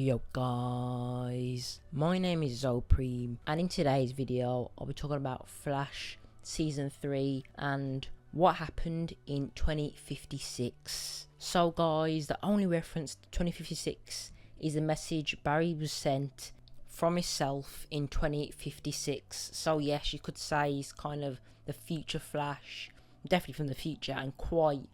Yo guys, my name is Zopreme and in today's video I'll be talking about Flash Season 3 and what happened in 2056. So guys, the only reference to 2056 is a message Barry was sent from himself in 2056. So yes, you could say he's kind of the future Flash. Definitely from the future, and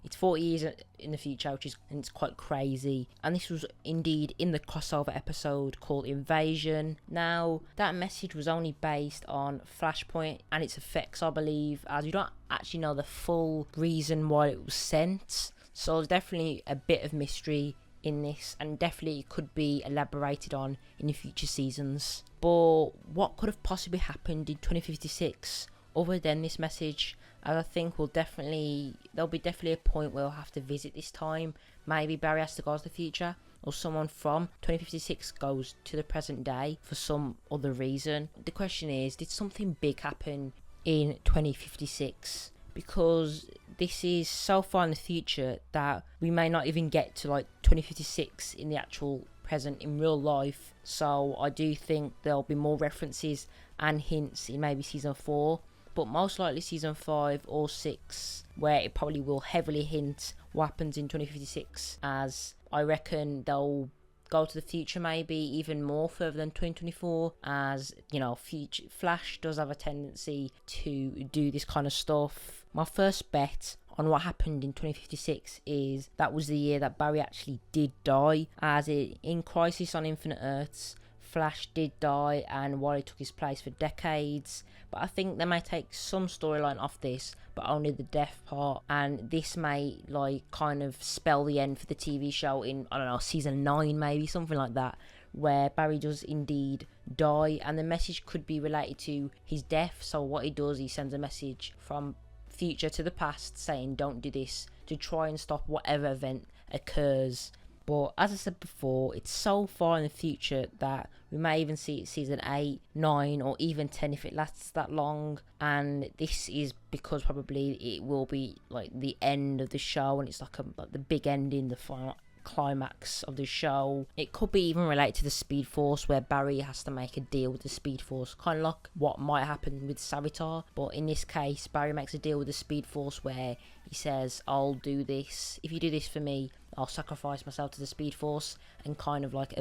it's 40 years in the future, and it's quite crazy. And this was indeed in the crossover episode called Invasion. Now that message was only based on Flashpoint and its effects, I believe, as we don't actually know the full reason why it was sent. So there's definitely a bit of mystery in this, and definitely it could be elaborated on in the future seasons. But what could have possibly happened in 2056 other than this message? And I think there'll be definitely a point where we'll have to visit this time. Maybe Barry has to go to the future, or someone from 2056 goes to the present day for some other reason. The question is, did something big happen in 2056? Because this is so far in the future that we may not even get to like 2056 in the actual present in real life. So I do think there'll be more references and hints in maybe season 4. But most likely season 5 or 6, where it probably will heavily hint what happens in 2056, as I reckon they'll go to the future maybe even more further than 2024, as you know, future Flash does have a tendency to do this kind of stuff. My first bet on what happened in 2056 is that was the year that Barry actually did die, as in Crisis on Infinite Earths, Flash did die and Wally took his place for decades. But I think they may take some storyline off this, but only the death part, and this may like kind of spell the end for the TV show in, I don't know, season 9 maybe, something like that, where Barry does indeed die, and the message could be related to his death. So what he does, he sends a message from future to the past saying don't do this, to try and stop whatever event occurs. But as I said before, it's so far in the future that we may even see it season 8, 9 or even 10 if it lasts that long. And this is because probably it will be like the end of the show, and it's like the big ending, the final climax of the show. It could be even related to the Speed Force, where Barry has to make a deal with the Speed Force, kind of like what might happen with Savitar. But in this case, Barry makes a deal with the Speed Force where he says, I'll do this, if you do this for me, I'll sacrifice myself to the Speed Force, and kind of like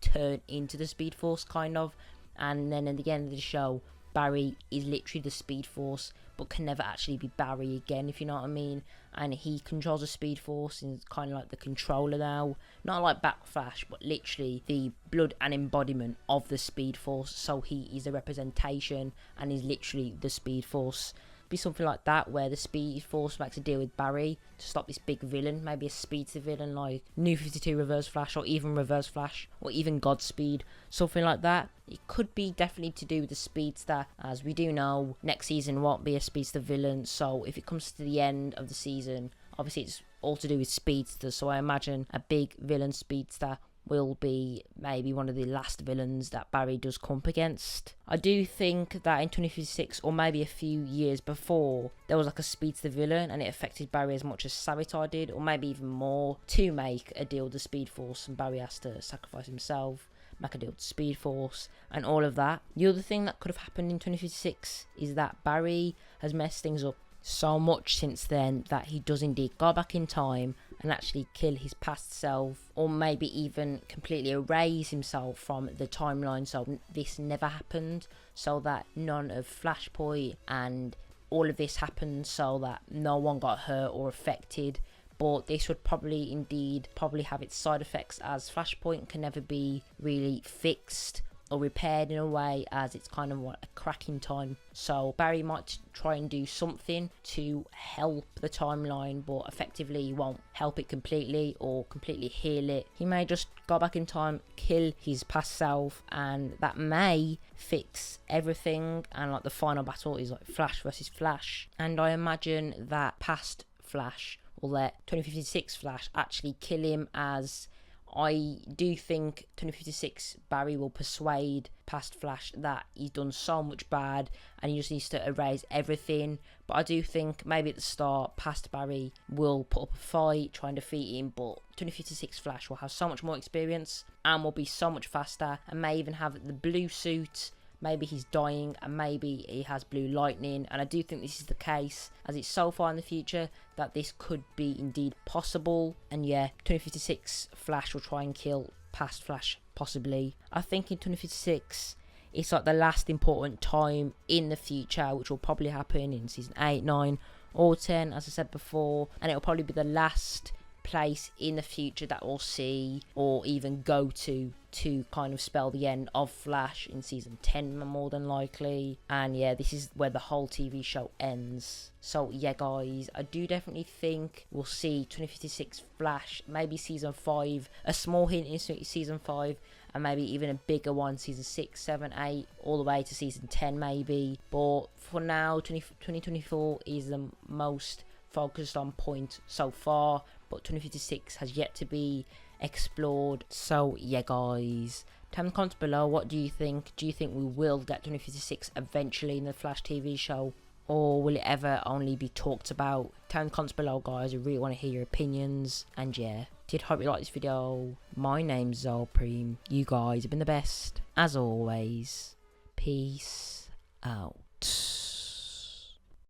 turn into the Speed Force kind of. And then at the end of the show, Barry is literally the Speed Force, but can never actually be Barry again, if you know what I mean. And he controls the Speed Force and is kind of like the controller now, not like Backflash, but literally the blood and embodiment of the Speed Force. So he is a representation and is literally the Speed Force. Be something like that, where the Speed Force makes a deal with Barry to stop this big villain, maybe a speedster villain like New 52 Reverse Flash, or even Reverse Flash, or even Godspeed, something like that. It could be definitely to do with the speedster, as we do know next season won't be a speedster villain. So if it comes to the end of the season, obviously it's all to do with speedsters, so I imagine a big villain speedster will be maybe one of the last villains that Barry does come up against. I do think that in 2056, or maybe a few years before, there was like a speedster villain and it affected Barry as much as Savitar did, or maybe even more, to make a deal with the Speed Force, and Barry has to sacrifice himself, make a deal with the Speed Force, and all of that. The other thing that could have happened in 2056 is that Barry has messed things up so much since then that he does indeed go back in time and actually kill his past self, or maybe even completely erase himself from the timeline, so this never happened, so that none of Flashpoint and all of this happened, so that no one got hurt or affected. But this would probably have its side effects, as Flashpoint can never be really fixed or repaired in a way, as it's kind of like a crack in time. So Barry might try and do something to help the timeline, but effectively he won't help it completely or completely heal it. He may just go back in time, kill his past self, and that may fix everything, and like the final battle is like Flash versus Flash. And I imagine that past Flash, or that 2056 Flash, actually kill him, as I do think 2056 Barry will persuade past Flash that he's done so much bad and he just needs to erase everything. But I do think maybe at the start, past Barry will put up a fight, try and defeat him, but 2056 Flash will have so much more experience and will be so much faster and may even have the blue suit. Maybe he's dying and maybe he has blue lightning, and I do think this is the case as it's so far in the future that this could be indeed possible. And yeah, 2056 Flash will try and kill past Flash possibly. I think in 2056 it's like the last important time in the future, which will probably happen in season 8, 9 or 10 as I said before, and it'll probably be the last place in the future that we'll see or even go to kind of spell the end of Flash in season 10 more than likely. And yeah, this is where the whole TV show ends. So yeah guys, I do definitely think we'll see 2056 Flash, maybe season 5, a small hint in season 5, and maybe even a bigger one season 6, 7, 8 all the way to season 10 maybe. But for now 2024 is the most focused on point so far, but 2056 has yet to be explored. So yeah guys, tell me in the comments below, what do you think? Do you think we will get 2056 eventually in the Flash TV show, or will it ever only be talked about? Tell me in the comments below guys, I really want to hear your opinions. And yeah, did hope you liked this video. My name's Zopreme, you guys have been the best as always. Peace out.